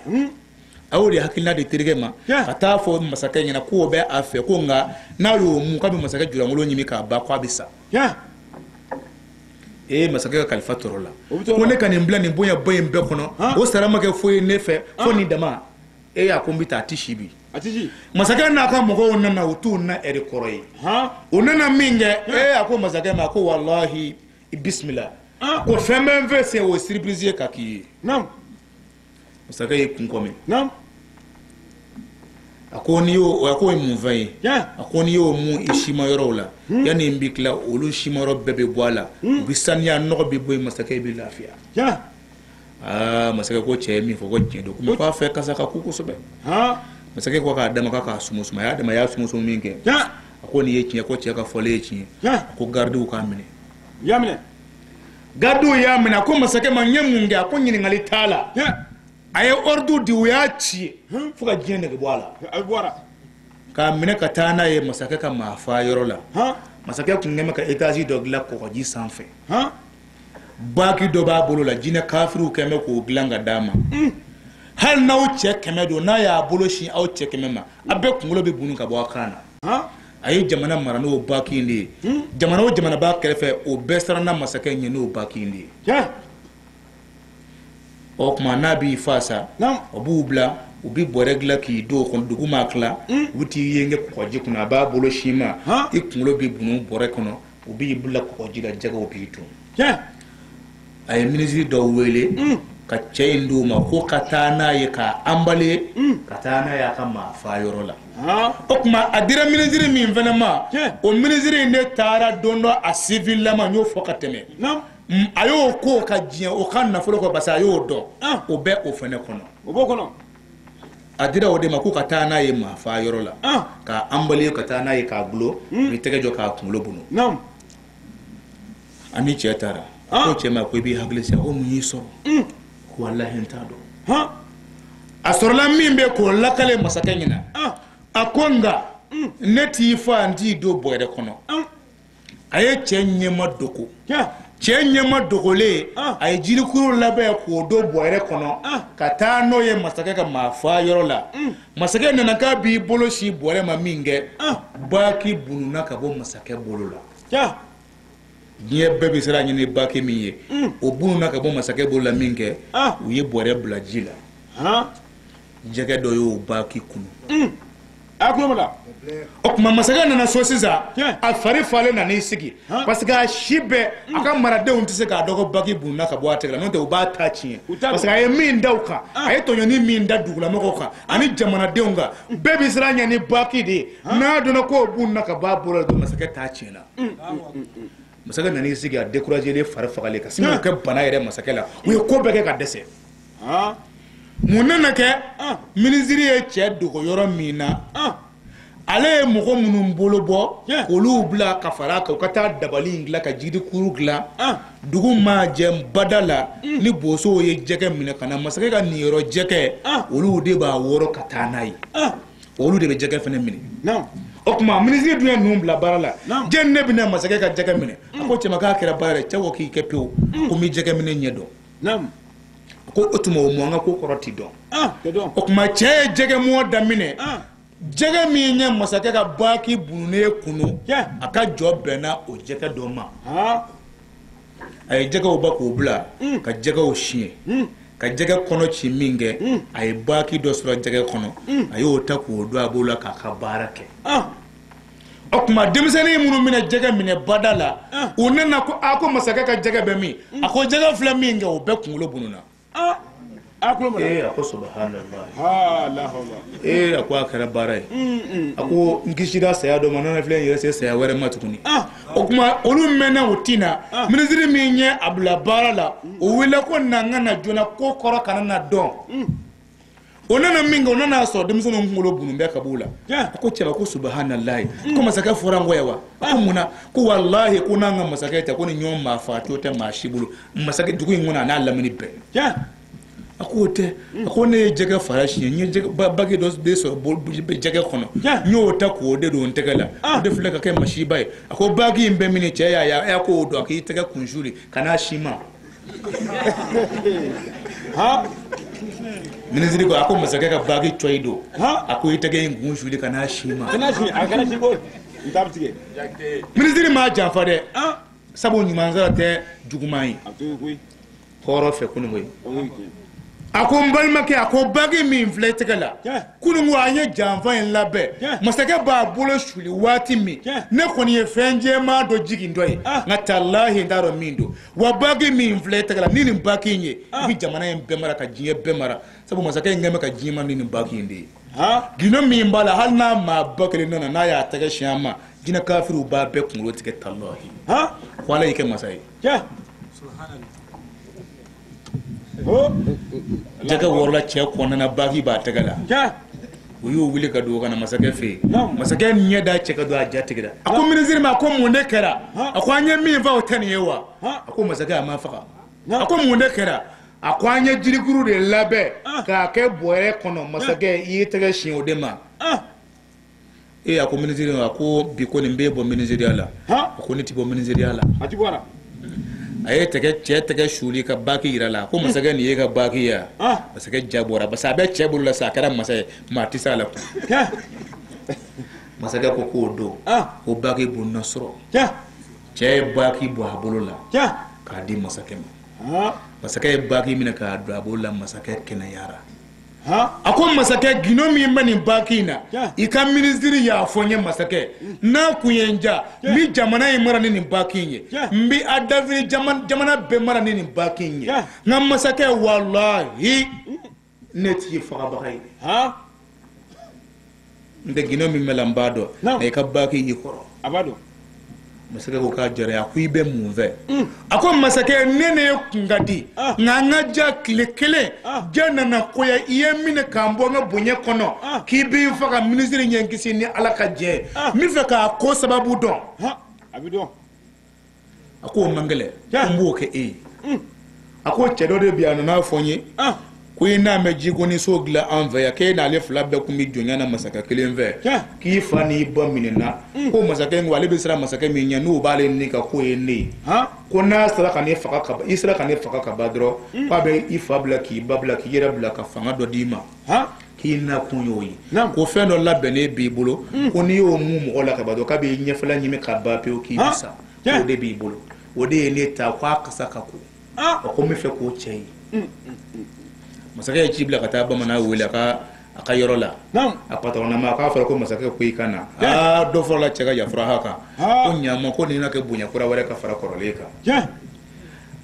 B: awori hakilna de tirike ma ata fo masaka nyina ko be afe ko nga na yo mu ka be masaka jura ngolo nyimi ka ba kwa bisa
C: ya
B: masaka kalifa torola ko ne kan mbla ni boya boy mbe kono o sarama ke fo ne fe fo ni dama ya ko mbita tishibi
C: atiji
B: masaka na ka mo ko na utu na eri koroi onana minge ako masaka ma ko wallahi bismillah ko femme verse o surprise ka ki
C: nam
B: masaka yi kunkome
C: nam
B: akoni yo ako mu vai akoni yo mu ishima yorola yani mbikla olu shimaro bebe bwala bisanya no be boy masaka bi lafiya masaka ko chemi fo ko chindo kuma fa fe kasaka kuku sobe masaka ko ka dama ka sumusuma ya dama ya sumusuma minge akoni ye chinya ko cheka fole chinya ko gardu ka mine
C: yamine
B: gardu yamina ko masaka manyemunge akoni ngali tala aye ordu di uyachi fuka jene ke bwala
C: albora
B: ka mine katana ye masaka ka mafa yorola masaka ku ngeme ka etazi dogla ko ji sanfe baki do ba bolo la jine kafiru keme ko glanga dama hal na uche keme do na ya bolo shi au che keme ma abe kungulo be bunu ka bo kana aye jamana marano baki ndi jamana ba kelefe o besara na masaka nye no baki ndi o kuma na bi fasa obu bla ubi boregla ki do kon dugu makla wuti yenge ko ji kuna ba bolo shima ikunlo bi bunu bore kono ubi bla ko ji da jaga obi to ay ministry do wele ka cheindu ma ko katana ye ka ambale katana ya kama fayorola o kuma adira ministry min venema o ministry ne tara dondo a civil la ma nyo fokateme ayo ko ka jian o kan na folo ko basa ayo do o be o fene kono
C: o bo kono
B: adira o de ma ko katana ye ma fa yorola ka ambali katana ye ka bulo mi tege jo ka kunlo bunu ani chetara ko chema ko bi haglisa o mu yiso ko wallahi entado asorla mimbe ko lakale masakanyina akonga neti fa ndi do boyde kono aye chenye madoko chenye madogole ay jiri kuru labe ko do boyre kono kata no ye masaka ka mafa yorola masaka nana ka bi bolo shi boyre ma minge baki bununa ka bo masaka bolola nye bebe sera nyine baki miye o bununa ka bo masaka bolola minge uye boyre blajila jege do yo baki kunu
C: aklomala
B: okuma masaka nana sosiza afari fale na nisigi parce que shibe aka marade unti se ka dogo baki bunna ka boate la nonte uba tachi parce que ay min dawka ay to nyoni min da dugula makoka ani jamana de unga bebi sranya ni baki de na do na ko bunna ka ba bolo do masaka tachi na masaka nana nisigi a décourager les far fakale ka sino ka bana yere masaka la we ko beke ka dese munana ke ministry e che dogo yoro mina ale mogo munun bolo bo olu bla kafara ka kata dabali ingla ka jidi kuru gla dugu ma jem badala ni boso ye jeke mine kana masake ka niro jeke olu de ba woro katana yi olu de be jeke fene mine o kuma ministre dunya num bla barala jenne bina masake ka jeke mine ko chema ka kera bare chawo ki kepew ko mi jeke mine nyedo ko otumo mo nga ko koroti do o kuma che jeke mo damine jega mi nya masaka ka baki bunune kunu aka job bena o jega do ma ay jega o bako bla ka jega o shie ka jega kono chi minge ay baki do sura jega kono ay o taku do abola ka barake okuma demsene munu mina jega mine badala unena ko ako masaka ka jega be mi ako jega fla minge o be kunlo bununa ako subhanallah
C: la hawla
B: ako akara barai ako ngishida saya do manana flen yese saya were matukuni okuma olu mena utina ministry minye abla barala o wila ko nangana jona ko koro kana na don onana minga onana so demso no ngolo bunu be kabula ko cheba ko subhanallahi ko masaka forango yawa ko muna ko wallahi ko nanga masaka ta ko ni nyoma fato ta mashibulu masaka dugu ngona na lamini be akote akone jega farashi nye jega bagi dos de so bol be jega kono nyo ta ko de do ntegala de fule ka kai mashiba ako bagi imbe mini che ya ko do aki tega kunjuri kana shima ha miniziri ko ako masaka ka bagi choido ako itege kunjuri kana shima
C: akana shibo ntabtige
B: miniziri ma jafade sabo nyumanza te jugumai horo fe kunwe ako mbalmake ako bagi min fletekala kunungu anye janfa en labe masake ba bolo shuli wati mi ne koni ye fenje ma do jigi ndoy ngatallahi ndaro mindo wa bagi min fletekala nini baki nye bi jamana en bemara ka jiye bemara sabu masake ngame ka jima nini baki ndi gino mi mbala halna ma bakale nana na ya tage shama gina kafiru ba be kunro tike tallahi wala yake masai subhanallah jaga worla che kona na bagi ba tagala uyu wili ka do kana masake fe masake nya da che ka do aja tigida ako minizir ma ko munde kera ako anya mi va otani yewa ako masake ma faka ako munde kera ako anya jiriguru de labe ka ke boere kono masake yi tege shin odema ako minizir ako biko ni mbebo minizir ala ako ni tibo minizir ala
C: atibora
B: aye tege shuli ka baki irala ko masaka ni ka baki ya masaka jabora basabe chebulu la sakara masaka matisa la masaka ko kodo o baki bu nasro che baki bu abulula ka di masaka masaka baki mina ka do abulula masaka kena yara ako masake gino mi mani bakina ika ministry ya fonye masake na kuyenja mi jamana imara ni bakinye mbi adavini jamana be mara ni bakinye na masake wallahi neti faka bakai nde gino mi melambado na ika baki yikoro
C: abado
B: masake ko ka jere akuibe muve ako masake nene ngadi nganga ja klekele jana na koya iyemine kambo nga bunye kono kibi faka ministry nyenkisi ni alaka je mi faka ko sababu don
C: abido
B: ako mangale mboke ako chedo de biano na fonye kuina mejigo ni sogla anve ya ke na le flabe kumi jonya na masaka kelenve ki fani bominena ko masaka ngwa le bisra masaka minya no bale ni ka ko eni ko na sara kan faka ka isra kan faka ka badro pa be ifabla ki babla ki yera bla ka fanga do dima ki na kunyoyi ko fendo la bene bibulo ko ni o mu mo la ka badro ka be nyefla nyime ka ba pe o ki bisa o de bibulo o de ni ta kwa kasaka ko ko me fe ko chei masaka ya chibla kata ba mana wela ka akayorola apatona ma ka fara ko masaka ko ikana do fola chega ya fara haka ko nyama ko ni na ke bunya kura wala ka fara koroleka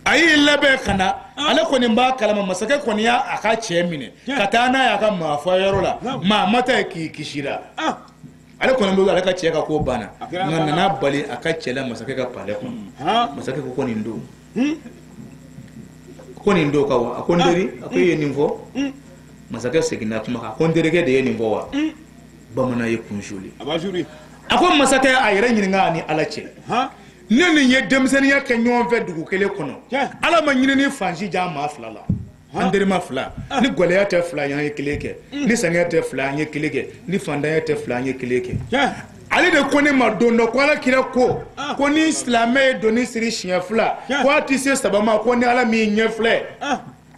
B: ayi labe kana ala ko ni ba kalama masaka ko ni ya aka chemine kata na ya ka ma fayorola ma mata ki kishira ala ko ndo ala ka chega ko bana ngana na bali aka chela masaka ka pale ko masaka ko ni ndo koni ndo kawa akonderi akoye nimvo masaka segina tuma akonderi ke de nimvo wa bamana ye kunjuli
C: abajuri
B: akon masaka ayere nyinga ni alache nene ye demseni ya kenyon ve dugu kele kono ala ma nyine ni fanji ja ma flala andere ma fla ni gole ya te fla yan ye keleke ni sanga te fla yan ye keleke ni fanda ya te fla yan ye keleke ali de kone ma dondo ko ala kira ko ko ni islamé doni siri chien fla ko atise sabama ko ni ala mi nyefle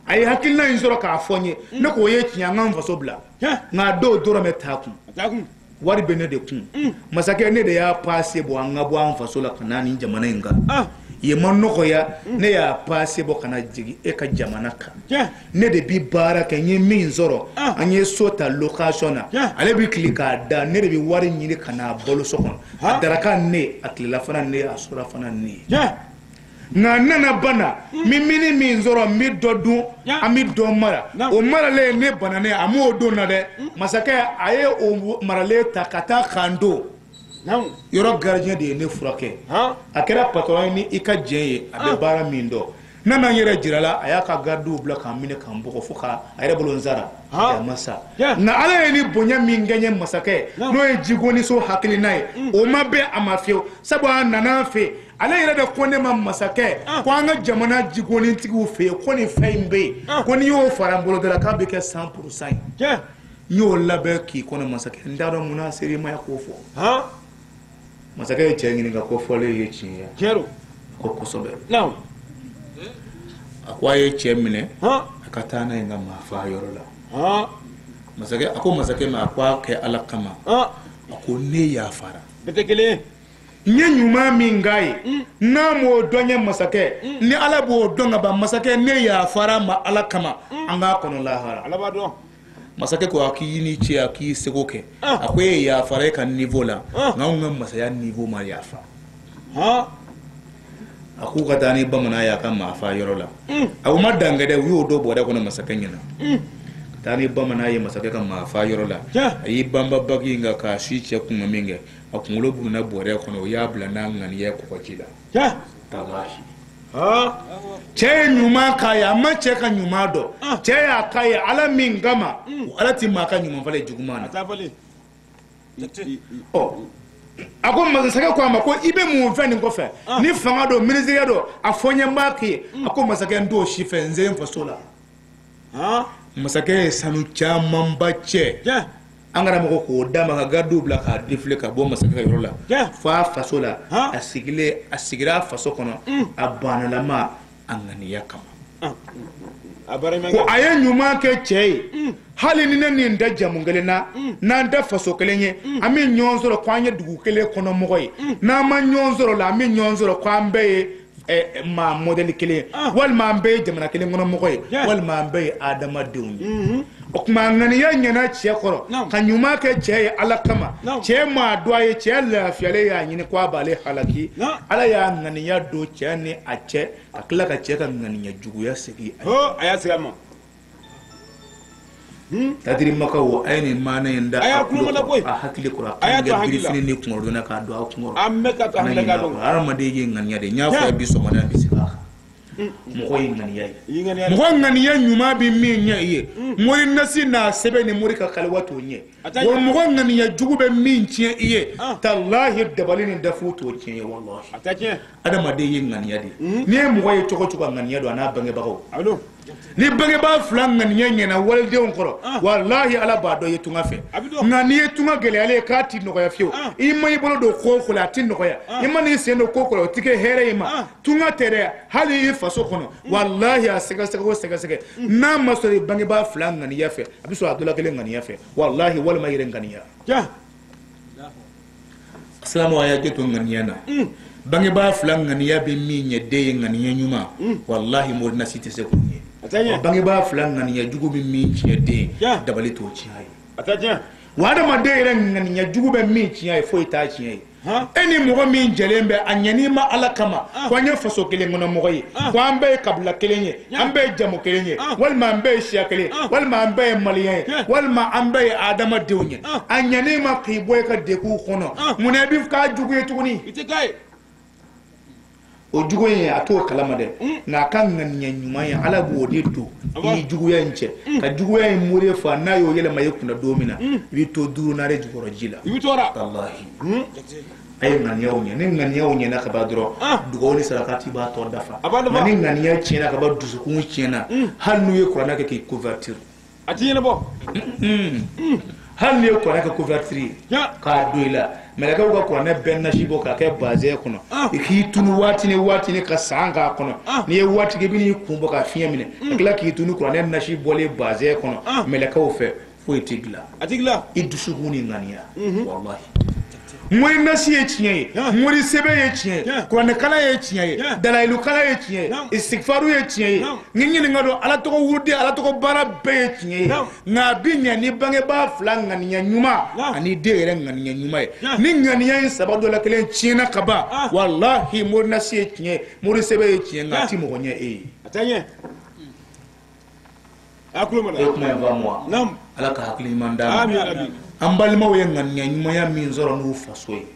B: ay hakilna inzoro ka fonye ne ko ye tianga mfaso bla na do doro metaku wari bene de kun masake ne de ya passe bo anga bo mfaso la kanani jamana inga ye manno ko ya ne ya passe bo kana jigi e ka jamana ka ne de bi bara ka nye min zoro anye sota location ale bi klika da ne de bi wari nyini kana bolo sokon adaraka ne aklila fana ne asura fana ne na nana bana mimini min zoro mi dodu ami do mara o mara le ne bana ne amu do na de masake aye o mara le takata kando yoro gardien de ne furake akera patron ni ika jeye abe bara mindo nana yɛrɛ jirala a y'a ka gardiw bila k'an minɛ k'an bɔgɔ fo ka a yɛrɛ bolo n zara ya masa nka ala ye ni bonya min kɛ n ye masakɛ n'o ye jigoniso hakilina ye o ma bɛn a ma fiyewu sabu a nana fɛ ale yɛrɛ de ko ne ma masakɛ ko an ka jamana jigonitigiw fɛ yen ko nin fɛn in bɛ yen ko n'i y'o fara n bolo dala k'a bɛ kɛ 100% ye n y'o labɛn k'i kɔnɔ masakɛ n t'a dɔn munna seereya k'o fɔ masakɛ ye cɛ ɲininka ko fɔlen ye tiɲɛ ye ko kosɛbɛ a ko a ye cɛ minɛ a ka taa n'a ye n ka maafa yɔrɔ la masakɛ a ko masakɛ ma a ko a kɛ ala kama a ko ne yafara n ye ɲuman min k'a ye n'a m'o dɔn ye masakɛ ni ala b'o dɔn ka ban masakɛ ne yafara ma ala kama an k'a kɔnɔ lahara masakɛ ko a k'i ni ce a k'i seko kɛ a ko e yafara e ka niveau la nka an ka masaya niveau ma yafa a k'u ka taa ni bamanan y'a ka maafa yɔrɔ la a ma dangɛ dɛ u y'o dɔ bɔrɛ kɔnɔ masakɛ ɲɛna taa ni bamanan ye masakɛ ka maafa yɔrɔ la a y'i banba bagi in kan k'a si cɛ kunna min kɛ a kunkolo bununa bɔrɛ kɔnɔ o y'a bila n'a ŋaniya kɔgɔji la cɛ ye ɲuman k'a ye a ma cɛ ka ɲuman dɔn cɛ y'a k'a ye ala min kama ala ti maa ka ɲuman falen juguman na a ko masakɛ ko a ma ko i bɛ mun fɛn nin kɔfɛ ni fanga don minisiriya don a fɔ n ye n b'a k'i ye a ko masakɛ n t'o si fɛ n se n faso la masakɛ ye sanu camanba cɛ an karamɔgɔ k'o d'a ma ka gardiw bila k'a défilé ka bɔ masakɛ ka yɔrɔ la fo a faso la a sigira a faso kɔnɔ a banalama a ŋaniya kama ko a ye ɲuman kɛ cɛ ye hali ni ne nin tɛ jamu kelen na n'an tɛ faso kelen ye an bɛ ɲɔgɔn sɔrɔ ko an ye dugu kelen kɔnɔ mɔgɔ ye n'an ma ɲɔgɔn sɔrɔ la an bɛ ɲɔgɔn sɔrɔ ko an bɛɛ ye maa modèle kelen ye walima an bɛɛ ye jamana kelen kɔnɔ mɔgɔ ye walima an bɛɛ ye adamadenw ye o tuma ŋaniya ɲɛna cɛ kɔrɔ ka ɲuman kɛ cɛ ye ala kama cɛ maa dɔn a ye cɛ lafiyalen y'a ɲini ko a b'ale halaki ala y'a ŋaniya don cɛ ni a cɛ ka tila ka cɛ ka ŋaniya juguya segin a y'a segin a ma tadiri makaw a ye nin maana in da a hakili kɔrɔ a kan kɛ birifini ni kunkolo na k'a don a kunkolo hadamaden ye ŋaniya de n y'a fɔ bi sɔgɔmada bi se k'a kan mɔgɔ ye ŋaniya ye mɔgɔ ŋaniya ɲuman bɛ min ɲɛ i ye mori nasi n'a sɛbɛn ni mori ka kaliwa t'o ɲɛ wa mɔgɔ ŋaniya jugu bɛ min tiɲɛ i ye talahi dabali ni dafu t'o tiɲɛ ye walahi adamaden ye ŋaniya de n'i ye mɔgɔ ye cogo cogo a ŋaniya don a n'a bangebagaw ni bangebaa fila ŋaniya ɲɛna walidenw kɔrɔ walahi ala b'a dɔn ye tunga fɛ nka n'i ye tunga gɛlɛyalen ye k'a ti nɔgɔya fiyewu i ma i bolo don ko ko la a ti nɔgɔya i ma n'i sen don ko ko la o ti kɛ hɛrɛ ye ma tunga tɛ dɛ hali i faso kɔnɔ walahi a sɛgɛsɛgɛ o sɛgɛsɛgɛ n'a ma sɔrɔ i bangebaa fila ŋaniya fɛ a bɛ sɔrɔ a dɔ la kelen ŋaniya fɛ walahi walima yɛrɛ ŋaniya silamɛw a y'a kɛ to ŋaniya na bangebaa fila ŋaniya bɛ min ɲɛ den ye ŋaniya ɲuman walahi mori nasi tɛ se k'o ɲɛ bangebaa fila ŋaniya jugu bɛ min tiɲɛ den dabali t'o tiɲɛ ye wa adamaden yɛrɛ ŋaniya jugu bɛ min tiɲɛ ye foyi t'a tiɲɛ ye e ni mɔgɔ min jɛlen bɛ a ɲɛn'i ma ala kama ko an ye faso kelen kɔnɔ mɔgɔ ye ko an bɛɛ ye kabila kelen ye an bɛɛ ye jamu kelen ye walima an bɛɛ ye siya kelen walima an bɛɛ ye maliyɛn ye walima an bɛɛ ye adamadenw ye a ɲɛn'i ma k'i bɔ i ka degun kɔnɔ munna i bɛ k'a jugu ye tuguni o jugu in a t'o kalama dɛ nka a ka ŋaniya ɲuman ye ala b'o de don i ni juguya in cɛ ka juguya in mure fa n'a y'o yɛlɛma i kunna don min na i bɛ to duuru naare jukɔrɔ ji la walahi a ye ŋaniyaw ɲɛ ni ŋaniyaw ɲɛna ka ban dɔrɔn dugawu ni sarakati b'a tɔ dafa nka ni ŋaniya tiɲɛna ka ban dusukun tiɲɛna hali n'u ye kuranɛ kɛ k'i convertir a ti ɲɛnabɔ hali n'i ye kuranɛ kɛ convertir ye k'a don i la mɛlɛkɛw ka kuranɛ bɛɛ nasi bɔ k'a kɛ bazɛn kɔnɔ i k'i tunu waati ni ka san k'a kɔnɔ n'i ye waati kɛ i bɛ n'i kun bɔ ka fiɲɛ minɛ ka tila k'i tunu kuranɛ nasi bɔlen bazɛn kɔnɔ mɛlɛkɛw fɛ foyi t'i dilan i dusukun ni ŋaniya walahi mori nasi ye tiɲɛ ye mori sɛbɛn ye tiɲɛ ye kuranɛkala ye tiɲɛ ye dalayilukala ye tiɲɛ ye istighfaru ye tiɲɛ ye ni ɲininka don ala tɔgɔ wurudi ala tɔgɔ baara bɛɛ ye tiɲɛ ye nka a bɛ ɲɛ ni bangebaa fila ŋaniya ɲuman ani den yɛrɛ ŋaniya ɲuman ye ni ŋaniya in saba dɔ la kelen tiɲɛna ka ban walahi mori nasi ye tiɲɛ ye mori sɛbɛn ye tiɲɛ nka a ti mɔgɔ ɲɛ e ye e kuma in faamu wa ala ka hakili ɲuman d'a ma an balimaw ye ŋaniya ɲumanya min sɔrɔ n'u faso ye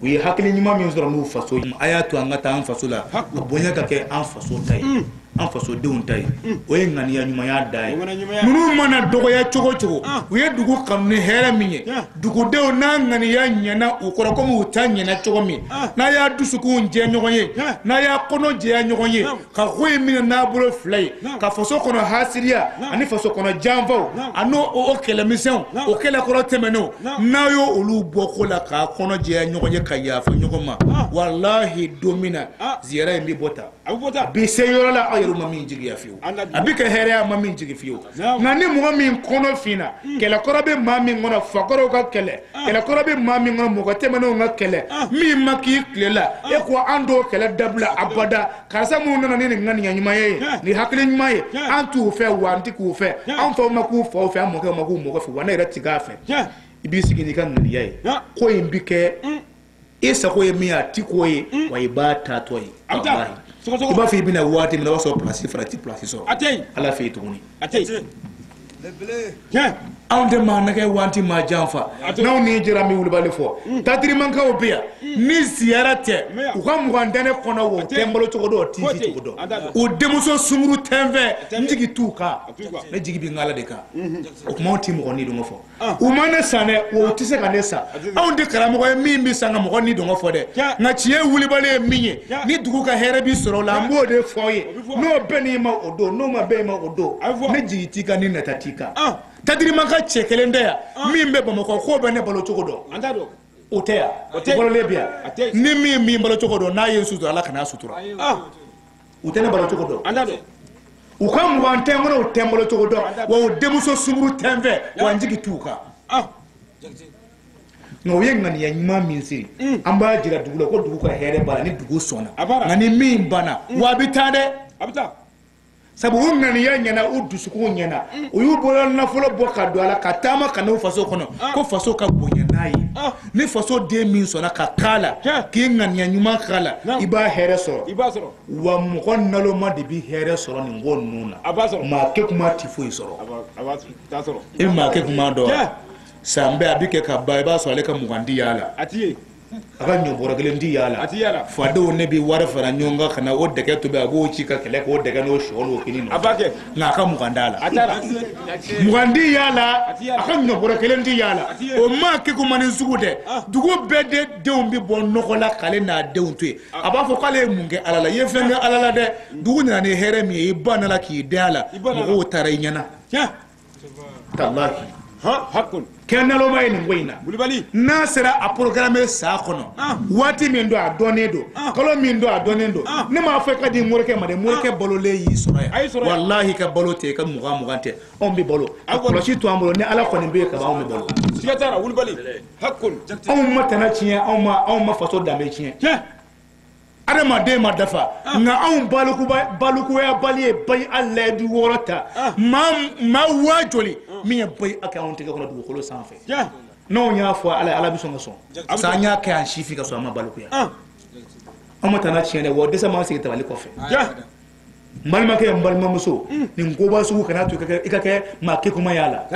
B: u ye hakili ɲuman min sɔrɔ n'u faso a y'a to an ka taa an faso la a bonya ka kɛ an faso ta ye an fasodenw ta ye o ye ŋaniya ɲumanya da ye ninnu mana dɔgɔya cogo cogo u ye dugu kanu ni hɛrɛ min ye dugudenw n'a ŋaniya ɲɛna u kɔrɔ komi u ta ɲɛna cogo min n'a y'a dusukun jɛ ɲɔgɔn ye n'a y'a kɔnɔ jɛya ɲɔgɔn ye ka ko in minɛ n'a bolo fila ye ka faso kɔnɔ hasiriya ani faso kɔnɔ janfaw a n'o o kɛlɛmisɛnw o kɛlɛkɔrɔ tɛmɛnenw n'a y'o olu bɔ ko la k'a kɔnɔ jɛya ɲɔgɔn ye ka yafa ɲɔgɔn ma walahi don min na ziyara in bɛ bɔ ta a bɛ se yɔrɔ la aw yɛrɛ ma min jigiya fiyewu a bɛ kɛ hɛrɛya ma min jigi fiyewu nka ni mɔgɔ min kɔnɔ finna kɛlɛkɔrɔ bɛ maa min kɔnɔ fakɔrɔw ka kɛlɛ kɛlɛkɔrɔ bɛ maa min kɔnɔ mɔgɔ tɛmɛnenw ka kɛlɛ min ma k'i tile la e ko an t'o kɛlɛ dabila abada karisa minnu nana ni nin ŋaniya ɲuman ye nin hakili ɲuman ye an t'u fɛ wa an ti k'u fɛ an faw ma k'u faw fɛ an mɔkɛw ma k'u mɔkɛ fɛ wa ne yɛrɛ ti k'a fɛ i b'i sigi n'i ka ŋaniya ye ko in bi kɛ e sago ye min ye a ti k'o ye wa i b'a taatɔ ye i b'a fɔ i bɛna waati min na o b'a sɔrɔ pilasi fara ti pilasi sɔrɔ ala fɛ yen tuguni anw tɛ maa nɛgɛ waati maa janfa n'aw ni jɛra min wulibali fɔ tatirimankaw bɛ yan ni ziyara tɛ u ka mugandɛnɛ kɔnɔ wo tɛ n balo cogo dɔn o t'i ji cogo dɔn o denmuso sunkuru tɛnfɛ n jigi t'u kan ne jigi bɛ n ka ala de kan o kuma anw tɛ mɔgɔ ni dɔngɔ fɔ u ma ne san dɛ wa u tɛ se ka ne san anw tɛ karamɔgɔ ye min bɛ san ka mɔgɔ ni dɔngɔ fɔ dɛ nka tiɲɛ wulibali ye min ye ni dugu ka hɛrɛ bɛ sɔrɔ o la an b'o de fɔ aw ye n'o bɛɛ n'i ma o don n'o ma bɛɛ i ma o don ne jigi t'i kan ni nata t'i kan tatirimanka cɛ kelen tɛ yan min bɛ bamakɔ k'o bɛ ne balo cogo dɔn o tɛ yan o balolen bɛ yan ni min balo cogo dɔn n'a ye sutura ala kana sutura u tɛ ne balo cogo dɔn u ka mugan tɛ n kɔnɔ u tɛ n balo cogo dɔn wa o denmuso sunkuru tɛnfɛ wa n jigi t'u kan nka u ye ŋaniya ɲuman min siri an b'a jira dugu la ko dugu ka hɛrɛ b'a la ni dugu sɔnna nka ni min banna wa a bɛ taa dɛ sabu u ŋaniya ɲɛna u dusukun ɲɛna u y'u bolo nafolo bɔ ka don a la ka taama ka n'u faso kɔnɔ ko faso ka bonya n'a ye ni faso den min sɔnna ka k'a la k'i ŋaniya ɲuman k'a la i b'a hɛrɛ sɔrɔ wa mɔgɔ naloma de bɛ hɛrɛ sɔrɔ nin ko ninnu na maa kɛ kuma tɛ foyi sɔrɔ e maa kɛ kuma dɔn san bɛɛ a bɛ kɛ ka ban i b'a sɔrɔ ale ka mugan di y'a la a ka ɲɔbɔrɔ kelen di y'a la fadenw ne bɛ wari fara ɲɔgɔn kan ka na o dɛgɛ tobi a b'o ci ka kɛlɛ k'o dɛgɛ n'o sɔ n'o kini nɔ nka a ka mugan d'a la mugan di y'a la a ka ɲɔbɔrɔ kelen di y'a la o maa kɛ ko mani sugu dɛ dugu bɛɛ de denw bɛ bɔ nɔgɔ la k'ale n'a denw to yen a b'a fɔ k'ale ye mun kɛ ala la i ye fɛn kɛ ala la dɛ dugu nana ni hɛrɛ min ye i ba nana k'i den a la mɔgɔw taara i ɲɛna talahi kɛnɛloma ye nin ko in na n'a sera a programme sa kɔnɔ waati min don a dɔnnen don kalo min don a dɔnnen don ne m'a fɔ ka di morikɛ ma dɛ morikɛ balolen y'i sɔrɔ yan wallahi ka balo tɛ ka mugan tɛ anw bɛ balo a kɔlɔsi to an bolo ni ala kɔni bɛ yen ka ban anw bɛ balo anw ma tana tiɲɛ anw ma faso danbe tiɲɛ adamaden ma dafa nka anw balikuya bali ye bayi ala du wɔɔrɔ ta maa waa joli min ye bayi a kɛ anw tɛgɛ kɔnɔ dugukolo sanfɛ n'anw y'a fɔ ala bɛ sɔn ka sɔn sa an y'a kɛ an sifin ka sɔrɔ an ma balikuya anw ma tana tiɲɛ dɛ wa dɛsɛ m'an sigi tabali kɔfɛ n balimakɛ n balimamuso nin koba sugu kana to i ka kɛ maa kekuma y'a la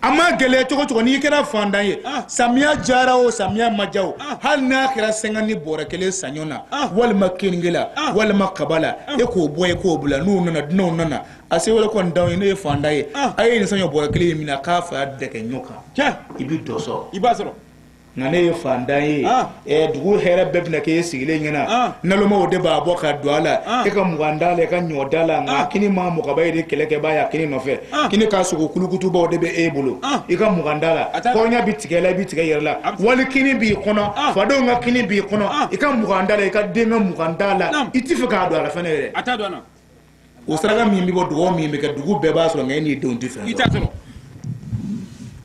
B: a ma gɛlɛya cogo cogo n'i kɛra fantan ye samiya jara o samiya ma ja o hali n'a kɛra sɛngani bɔrɛ kelen saɲɔ na walima keninge la walima kaba la e k'o bɔ ye k'o bila n'u nana dunanw nana a se wele kɔni daw ye ne ye fantan ye a ye nin saɲɔ bɔrɛ kelen in minɛ k'a fa dɛgɛ ɲɔ kan i bɛ dɔ sɔrɔ nka ne ye fantan ye dugu hɛrɛ bɛɛ bɛna k'e sigilen ɲɛna nalomaw de b'a bɔ ka don a la e ka mugan d'a la e ka ɲɔ d'a la nka kini maa mɔgɔba ye de kɛlɛ kɛ b'a ye a kini nɔfɛ kini k'a sogo kulukutubaw de bɛ e bolo i ka mugan d'a la kɔɲɔ bɛ tigɛ la i bɛ tigɛ yɛrɛ la wali kini b'i kɔnɔ fadenw ka kini b'i kɔnɔ i ka mugan d'a la i ka den ka mugan d'a la i t'i fɛ k'a don a la fɛnɛ yɛrɛ o saraka min bɛ bɔ dugawu min bɛ kɛ dugu bɛɛ b'a sɔrɔ nka e n'i denw tɛ fɛn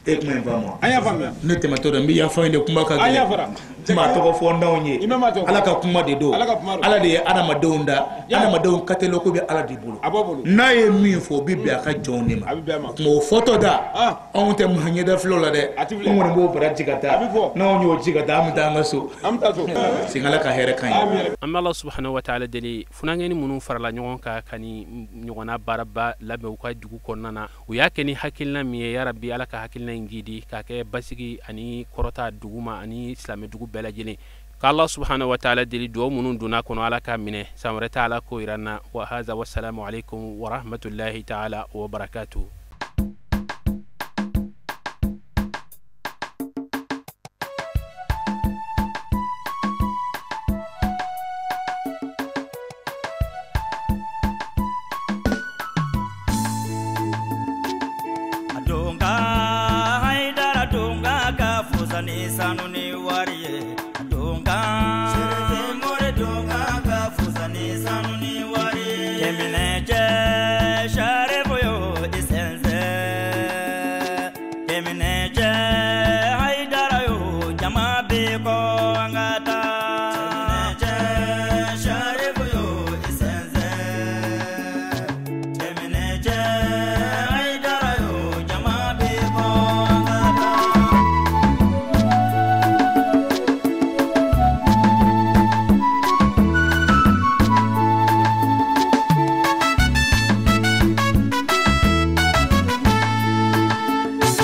B: e kuma in faamu ne tɛmɛtɔ dɔn n bɛ yafa in de kuma ka gɛlɛn kuma tɔgɔ fɔ n'anw ye ala ka kuma de don ala de ye adamadenw da adamadenw katɛlɛ ko bɛ ala de bolo n'a ye min fɔ o bɛ bɛn a ka jɔnw de ma kuma o fɔtɔ da anw tɛ maa ɲɛda filaw la dɛ an kɔni b'o bara ji ka taa n'anw y'o ji ka taa an bɛ taa an ka so sin ala ka hɛrɛ kan ye
A: an bɛ ala subhanahu wa ta'ala deli funankɛni minnu farala ɲɔgɔn kan ka ni ɲɔgɔnna baaraba labɛn u ka dugu kɔnɔna na u y'a kɛ ni hakilina min ye yarabi ala ka hakilina in gidi k'a kɛ basigi ani kɔrɔta dugu ma ani silamɛ dugu bɛɛ lajɛlen ka Allah subhanahu wa ta'ala deli do munun duna kono ala ka mine samare ta'ala ko iranna wa hadha wassalamu alaikum wa rahmatullahi ta'ala wa barakatuh.